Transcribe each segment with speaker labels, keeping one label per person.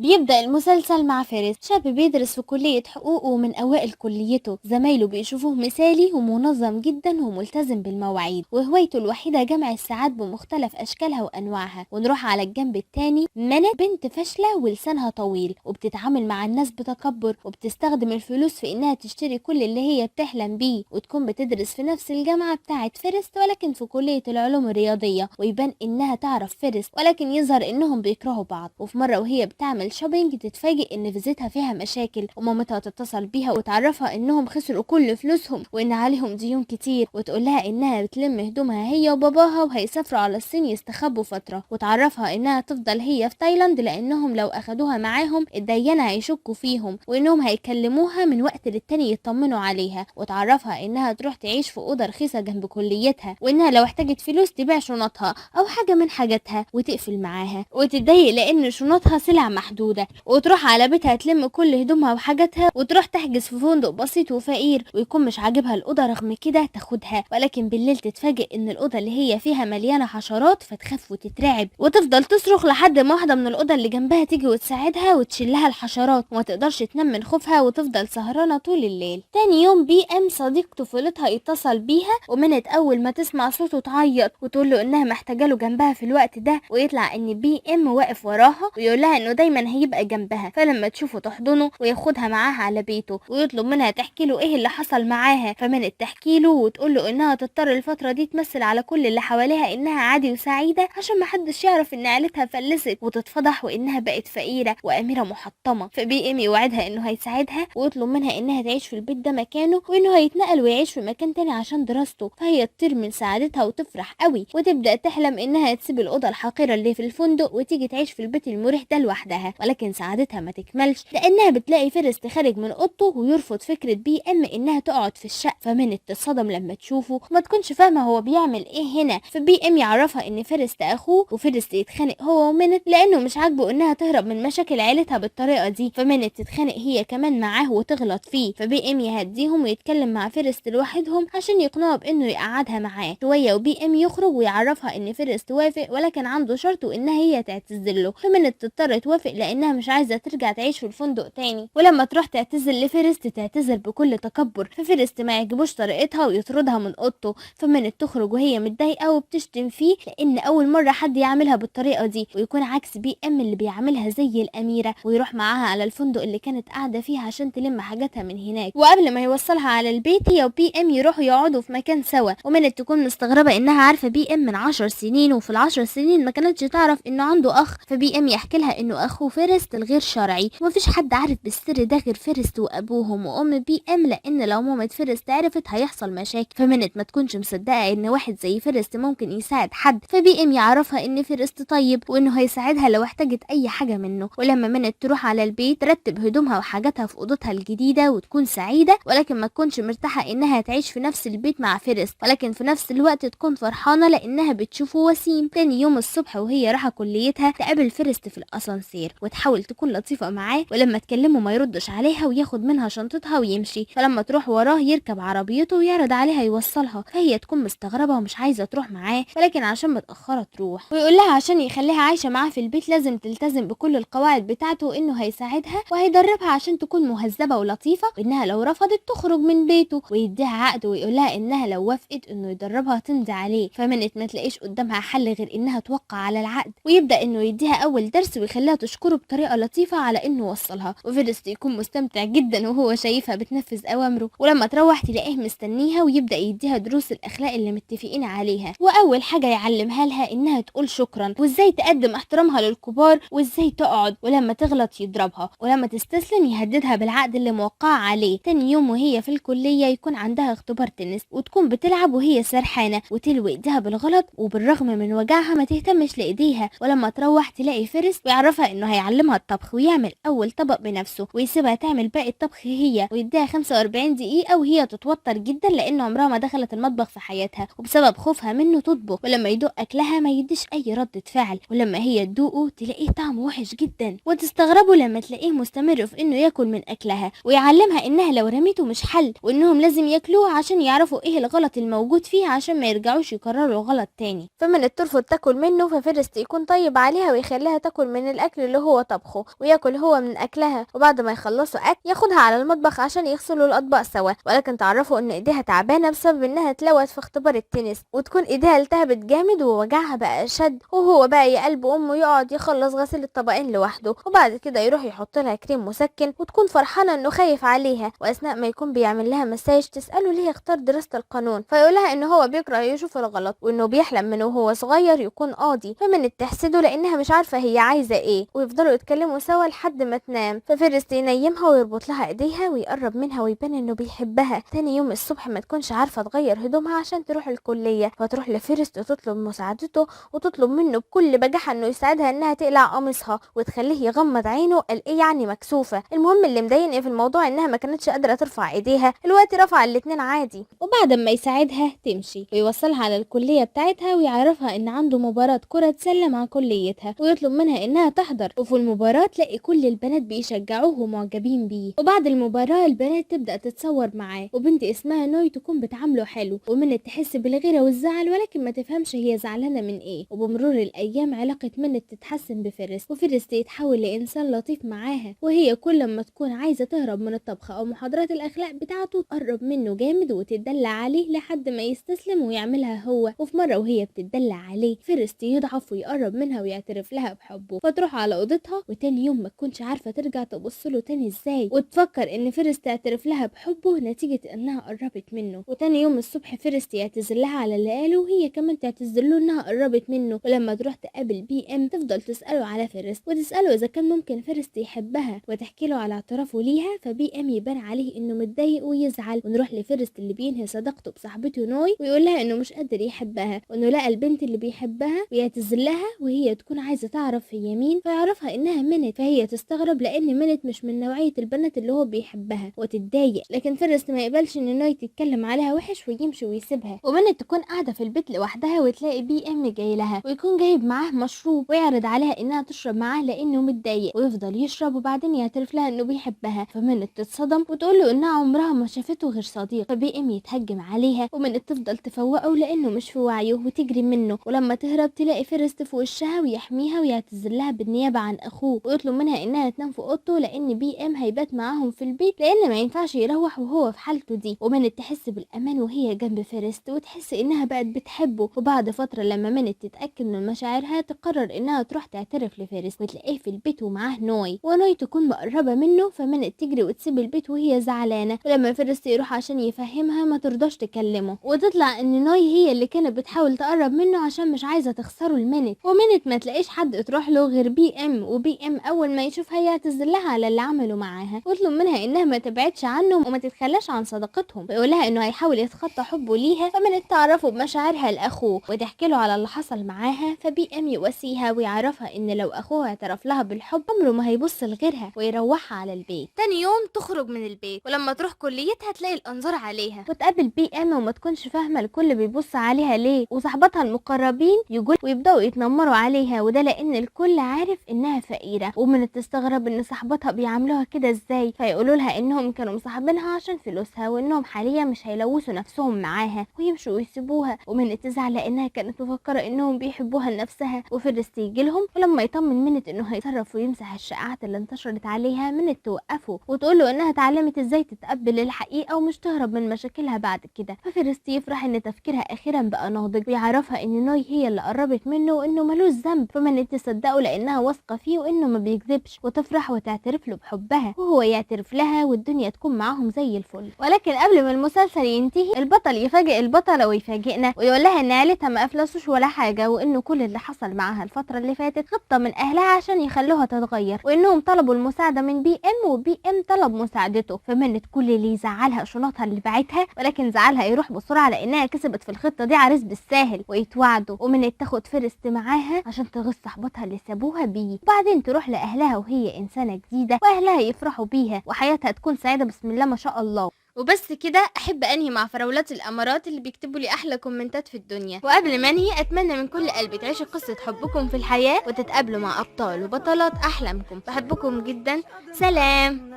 Speaker 1: بيبدأ المسلسل مع فارس، شاب بيدرس في كلية حقوق ومن أوائل كليته. زمايله بيشوفوه مثالي ومنظم جدا وملتزم بالمواعيد، وهوايته الوحيدة جمع الساعات بمختلف أشكالها وأنواعها. ونروح على الجنب التاني، منى بنت فاشلة ولسانها طويل، وبتتعامل مع الناس بتكبر، وبتستخدم الفلوس في إنها تشتري كل اللي هي بتحلم بيه، وتكون بتدرس في نفس الجامعة بتاعت فارس ولكن في كلية العلوم الرياضية. ويبان إنها تعرف فارس ولكن يظهر إنهم بيكرهوا بعض. وفي مرة وهي بتعمل شوبينج تتفاجئ ان فيزتها فيها مشاكل، ومامتها تتصل بيها وتعرفها انهم خسروا كل فلوسهم وان عليهم ديون كتير، وتقول لها انها بتلم هدومها هي وباباها وهيسافروا على الصين يستخبوا فترة، وتعرفها انها تفضل هي في تايلاند لانهم لو اخدوها معاهم الديانة هيشكوا فيهم وانهم هيكلموها من وقت للتاني يطمنوا عليها، وتعرفها انها تروح تعيش في اوضه رخيصة جنب كليتها، وانها لو احتاجت فلوس تبيع شنطها او حاجة من حاجاتها وتقفل معاها، وتتضايق لان شنطها سلع محدودة، وتروح على بيتها تلم كل هدومها وحاجاتها وتروح تحجز في فندق بسيط وفقير، ويكون مش عاجبها الأوضة رغم كده تاخدها. ولكن بالليل تتفاجئ ان الأوضة اللي هي فيها مليانة حشرات، فتخاف وتترعب وتفضل تصرخ لحد ما واحدة من الأوضة اللي جنبها تيجي وتساعدها وتشيلها الحشرات، وما تقدرش تنام من خوفها وتفضل سهرانة طول الليل. تاني يوم بي ام صديق طفولتها يتصل بيها، ومنت اول ما تسمع صوته تعيط وتقول له انها محتاجة له جنبها في الوقت ده، ويطلع ان بي ام واقف وراها ويقول لها انه دايما هيبقى جنبها. فلما تشوفه تحضنه وياخدها معاها على بيته ويطلب منها تحكي له ايه اللي حصل معاها، فمنت تحكي له وتقول له انها تضطر الفترة دي تمثل على كل اللي حواليها انها عادي وسعيدة عشان محدش يعرف ان عيلتها فلست وتتفضح وانها بقت فقيرة واميرة محطمة. فبي ام يوعدها انه هيساعدها ويطلب منها انها تعيش في البيت ده مكانه، وانه هيتنقل ويعيش في مكان تاني عشان دراسته. فهي تطير من سعادتها وتفرح قوي وتبدأ تحلم انها تسيب الأوضة الحقيرة اللي في الفندق وتيجي تعيش في البيت المريح ده لوحدها. ولكن سعادتها ما تكملش لانها بتلاقي فيرست خارج من اوضته ويرفض فكرة بي ام انها تقعد في الشقة، فمنت تتصدم لما تشوفه وما تكونش فاهمة هو بيعمل ايه هنا. فبي ام يعرفها ان فيرست اخوه، وفيرست يتخانق هو ومنت لانه مش عاجبه انها تهرب من مشاكل عيلتها بالطريقة دي، فمنت تتخانق هي كمان معاه وتغلط فيه. فبي ام يهديهم ويتكلم مع فيرست لوحدهم عشان يقنعه بانه يقعدها معاه شوية، وبي ام يخرج ويعرفها ان فيرست وافق ولكن عنده شرط وانها هي تعتذر له. فمنت تضطر توافق لانها مش عايزة ترجع تعيش في الفندق تاني. ولما تروح تعتذر لفيرست تعتذر بكل تكبر، ففيرست ما يعجبوش طريقتها ويطردها من اوضته. فمنت تخرج وهي متضايقة وبتشتم فيه لان اول مرة حد يعملها بالطريقة دي ويكون عكس بي ام اللي بيعملها زي الاميرة، ويروح معاها على الفندق اللي كانت قاعدة فيه عشان تلم حاجاتها من هناك. وقبل ما يوصلها على البيت هي وبي ام يروحوا يقعدوا في مكان سوا، ومنت تكون مستغربة انها عارفة بي ام من 10 سنين، وفي ال10 سنين ما كانتش تعرف انه عنده اخ. فبي ام يحكي لها انه اخوه فيرست الغير شرعي ومفيش حد عارف بالسر ده غير فيرست وابوهم وام بي ام، لان لو مامة فيرست عرفت هيحصل مشاكل. فمنت ما تكونش مصدقة ان واحد زي فيرست ممكن يساعد حد. فبي ام يعرفها ان فيرست طيب وانه هيساعدها لو احتاجت اي حاجة منه. ولما منت تروح على البيت ترتب هدومها وحاجاتها في اوضتها الجديدة وتكون سعيدة، ولكن ما تكونش مرتاحة انها تعيش في نفس البيت مع فيرست، ولكن في نفس الوقت تكون فرحانة لانها بتشوفه وسيم. تاني يوم الصبح وهي رايحة كليتها تقابل فيرست في الاسانسير وتحاول تكون لطيفة معاه، ولما تكلمه ما يردش عليها وياخد منها شنطتها ويمشي. فلما تروح وراه يركب عربيته ويعرض عليها يوصلها، فهي تكون مستغربة ومش عايزة تروح معاه ولكن عشان متأخرة تروح، ويقول لها عشان يخليها عايشة معاه في البيت لازم تلتزم بكل القواعد بتاعته وانه هيساعدها وهيدربها عشان تكون مهذبة ولطيفة، وانها لو رفضت تخرج من بيته ويديها عقد ويقول لها انها لو وافقت انه يدربها تمضي عليه. فمنت ما تلاقيش قدامها حل غير انها توقع على العقد، ويبدأ انه يديها اول درس ويخليها تشكره بطريقة لطيفة على انه وصلها. وفيرست يكون مستمتع جدا وهو شايفها بتنفذ اوامره، ولما تروح تلاقيه مستنيها ويبدأ يديها دروس الاخلاق اللي متفقين عليها. واول حاجة يعلمها لها انها تقول شكرا وازاي تقدم احترامها للكبار وازاي تقعد، ولما تغلط يضربها، ولما تستسلم يهددها بالعقد اللي موقعة عليه. تاني يوم وهي في الكلية يكون عندها اختبار تنس وتكون بتلعب وهي سرحانة وتلوي ايديها بالغلط، وبالرغم من وجعها ما تهتمش لايديها. ولما تروح تلاقي فيرست ويعرفها انه هيعلمها الطبخ ويعمل اول طبق بنفسه ويسيبها تعمل باقي الطبخ هي، ويديها 45 دقيقة وهي تتوتر جدا لان عمرها ما دخلت المطبخ في حياتها، وبسبب خوفها منه تطبخ. ولما يدوق اكلها ما يديش اي ردة فعل، ولما هي تدوقه تلاقيه طعمه وحش جدا وتستغربه لما تلاقيه مستمر في انه ياكل من اكلها. ويعلمها انها لو رميته مش حل وانهم لازم ياكلوه عشان يعرفوا ايه الغلط الموجود فيه عشان ما يرجعوش يكرروا الغلط تاني. فمن ترفض تاكل منه، ففيرست يكون طيب عليها ويخليها تاكل من الاكل اللي هو وهو طبخه وياكل هو من اكلها، وبعد ما يخلصوا اكل ياخدها على المطبخ عشان يغسلوا الاطباق سوا، ولكن تعرفوا ان ايديها تعبانه بسبب انها اتلوت في اختبار التنس، وتكون ايديها التهبت جامد ووجعها بقى اشد، وهو بقى يا قلب امه يقعد يخلص غسيل الطبقين لوحده، وبعد كده يروح يحط لها كريم مسكن، وتكون فرحانه انه خايف عليها، واثناء ما يكون بيعمل لها مساج تساله ليه اختار دراسه القانون، فيقولها ان هو بيكره يشوف الغلط، وانه بيحلم من وهو صغير يكون قاضي، فمن تحسده لانها مش عارفه هي عايزه ايه، ويفضلوا يتكلموا سوا لحد ما تنام، ففيرست ينيمها ويربط لها ايديها ويقرب منها ويبان انه بيحبها. تاني يوم الصبح ما تكونش عارفه تغير هدومها عشان تروح الكليه، فتروح لفيرست وتطلب مساعدته وتطلب منه بكل بجاحه انه يساعدها انها تقلع قميصها وتخليه يغمض عينه، قال ايه يعني مكسوفه. المهم اللي مضايقني في الموضوع انها ما كانتش قادره ترفع ايديها، الوقت رفع الاتنين عادي، وبعد ما يساعدها تمشي ويوصلها على الكليه بتاعتها ويعرفها ان عنده مباراه كره سله مع كليتها، ويطلب منها انها تحضر، وفي المباراه تلاقي كل البنات بيشجعوه ومعجبين بيه، وبعد المباراه البنات تبدا تتصور معاه، وبنت اسمها نوي تكون بتعامله حلو، ومنت تحس بالغيره والزعل ولكن ما تفهمش هي زعلانه من ايه، وبمرور الايام علاقه منت تتحسن بفيرست، وفيرست يتحول لانسان لطيف معاها، وهي كل ما تكون عايزه تهرب من الطبخ او محاضرات الاخلاق بتاعته تقرب منه جامد وتدلع عليه لحد ما يستسلم ويعملها هو. وفي مره وهي بتدلع عليه فيرست يضعف ويقرب منها ويعترف لها بحبه، فتروح على اوضتها، وتاني يوم ما تكونش عارفه ترجع تبص له تاني ازاي، وتفكر ان فيرست تعترف لها بحبه نتيجه انها قربت منه، وتاني يوم الصبح فيرست يعتذر لها على اللي قاله، وهي كمان تعتذر له انها قربت منه، ولما تروح تقابل بي ام تفضل تساله على فيرست وتساله اذا كان ممكن فيرست يحبها، وتحكي له على اعترافه ليها، فبي ام يبان عليه انه متضايق ويزعل، ونروح لفيرست اللي بينهي صداقته بصاحبته نوي ويقول لها انه مش قادر يحبها، وانه لقى البنت اللي بيحبها ويعتذر لها، وهي تكون عايزه تعرف هي مين، فيعرفها انها منت، فهي تستغرب لان منت مش من نوعيه البنات اللي هو بيحبها وتتضايق، لكن فيرست ما يقبلش ان نوي تتكلم عليها وحش ويمشي ويسيبها، ومنت تكون قاعده في البيت لوحدها وتلاقي بي ام جاي لها ويكون جايب معاه مشروب ويعرض عليها انها تشرب معاه لانه متضايق، ويفضل يشرب وبعدين يعترف لها انه بيحبها، فمنت تتصدم وتقول له انها عمرها ما شافته غير صديق، فبي ام يتهجم عليها، ومنت تفضل تفوقه لانه مش في وعيه وتجري منه، ولما تهرب تلاقي فيرست في وشها ويحميها ويعتذر لها بالنيابه عن اخوه، ويطلب منها انها تنام في اوضته لان بي ام هيبات معاهم في البيت لان ما ينفعش يروح وهو في حالته دي، ومنت تحس بالامان وهي جنب فيرست وتحس انها بقت بتحبه، وبعد فتره لما منت تتاكد من مشاعرها تقرر انها تروح تعترف لفيرست وتلاقيه في البيت ومعاه نوي، ونوي تكون مقربه منه، فمنت تجري وتسيب البيت وهي زعلانه، ولما فيرست يروح عشان يفهمها ما ترضاش تكلمه، وتطلع ان نوي هي اللي كانت بتحاول تقرب منه عشان مش عايزه تخسره المنت، ومنت ما تلاقيش حد تروح له غير بي ام، وبي ام اول ما يشوفها يعتذر لها على اللي عمله معاها، ويطلب منها انها ما تبعدش عنهم وما تتخلاش عن صداقتهم، ويقولها انه هيحاول يتخطى حبه ليها، فمنت تعرفه بمشاعرها لاخوه وتحكي له على اللي حصل معاها، فبي ام يواسيها ويعرفها ان لو اخوها اعترف لها بالحب عمره ما هيبص لغيرها ويروحها على البيت. تاني يوم تخرج من البيت، ولما تروح كليتها تلاقي الانظار عليها وتقابل بي ام وما تكونش فاهمه الكل بيبص عليها ليه، وصاحباتها المقربين يقول ويبداوا يتنمروا عليها، وده لان الكل عارف انها فقيره، ومن تستغرب ان صاحباتها بيعاملوها كده ازاي، فيقولوا لها انهم كانوا مصاحبينها عشان فلوسها وانهم حاليا مش هيلوثوا نفسهم معاها ويمشوا ويسيبوها، ومن تزعل لانها كانت مفكره انهم بيحبوها لنفسها، وفيرست يجي لهم ولما يطمن منت انه هيتصرف ويمسح الشائعات اللي انتشرت عليها منت توقفه وتقول له انها اتعلمت ازاي تتقبل الحقيقه ومش تهرب من مشاكلها بعد كده، ففيرست يفرح ان تفكيرها اخيرا بقى ناضج ويعرفها ان نوي هي اللي قربت منه وانه ملوش ذنب، فمنت تصدقه لانها واثقه فيه وانه ما بيكذبش، وتفرح وتعترف له بحبها وهو يعترف لها والدنيا تكون معاهم زي الفل. ولكن قبل ما المسلسل ينتهي البطل يفاجئ البطله ويفاجئنا ويقول لها ان عيلتها ما افلسوش ولا حاجه، وانه كل اللي حصل معاها الفتره اللي فاتت خطه من اهلها عشان يخلوها تتغير، وانهم طلبوا المساعده من بي ام وبي ام طلب مساعدته، فمنت كل اللي يزعلها شنطها اللي باعتها، ولكن زعلها يروح بسرعه لانها كسبت في الخطه دي عريس بالساهل ويتوعدوا، ومنت تاخد فيرست معاها عشان تغيظ صاحبتها اللي سابوها بيه، وبعدين تروح لاهلها وهي انسانه جديده واهلها يفرحوا بيها وحياتها تكون سعيده بسم الله ما شاء الله. وبس كده احب انهي مع فراولات الامارات اللي بيكتبوا لي احلى كومنتات في الدنيا، وقبل ما انهي اتمنى من كل قلبي تعيشوا قصه حبكم في الحياه وتتقابلوا مع ابطال وبطلات احلامكم، بحبكم جدا، سلام.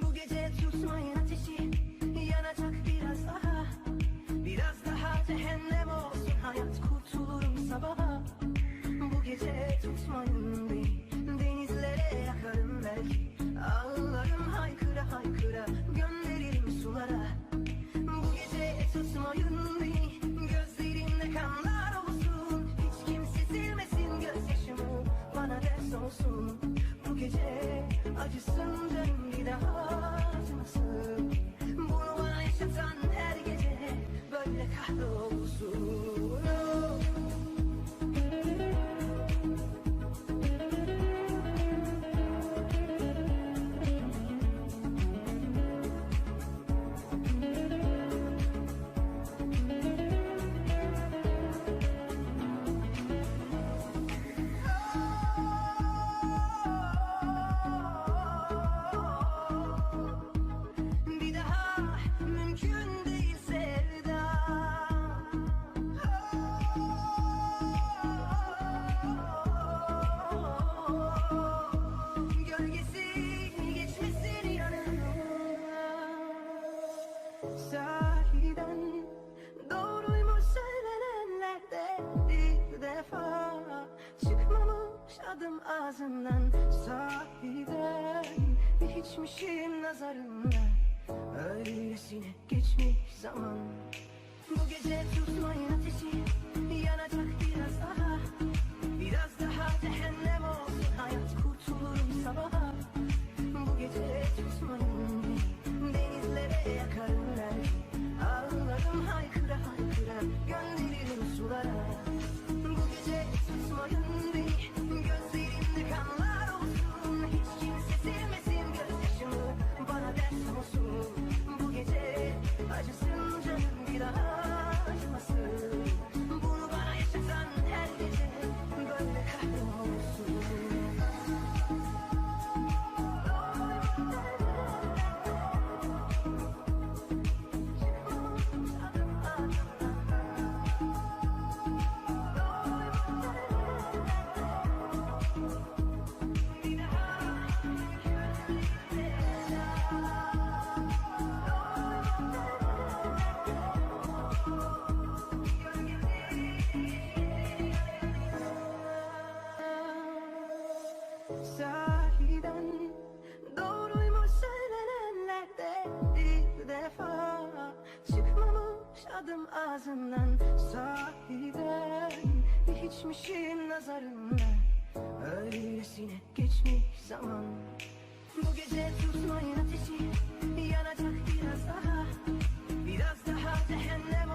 Speaker 1: Bu gece tutmayın ateşi yanacak biraz daha
Speaker 2: kahrolsun. Sahiden doğruymuş söylenenlerde bir defa çıkmamış adım ağzından. Sahiden bir hiçmişim nazarımda, öylesine geçmiş zaman. Bu gece tutmayın ateşi, yanacak biraz daha. Biraz daha cehennem olsun hayat, kurtulurum sabaha. Bu gece tutmayın beni, denizlere yakarım belki. Ağlarım haykıra haykıra, gönderirim sulara. Bu gece tutmayın beni, gözlerimde kanlar olsun. Hiç kimse sevmesin gözyaşımı, bana ders olsun. Bu gece acısın canım, bir daha acımasın. Bunu bana yaşatan her gece böyle kahrolsun. Sahiden doğruymuş söylenenlerde bir defa çıkmamış adım ağzından. Sahiden bir hiçmişim nazarımda, öylesine geçmiş zaman. Bu gece tutmayın ateşi, yanacak biraz daha. Biraz daha cehennem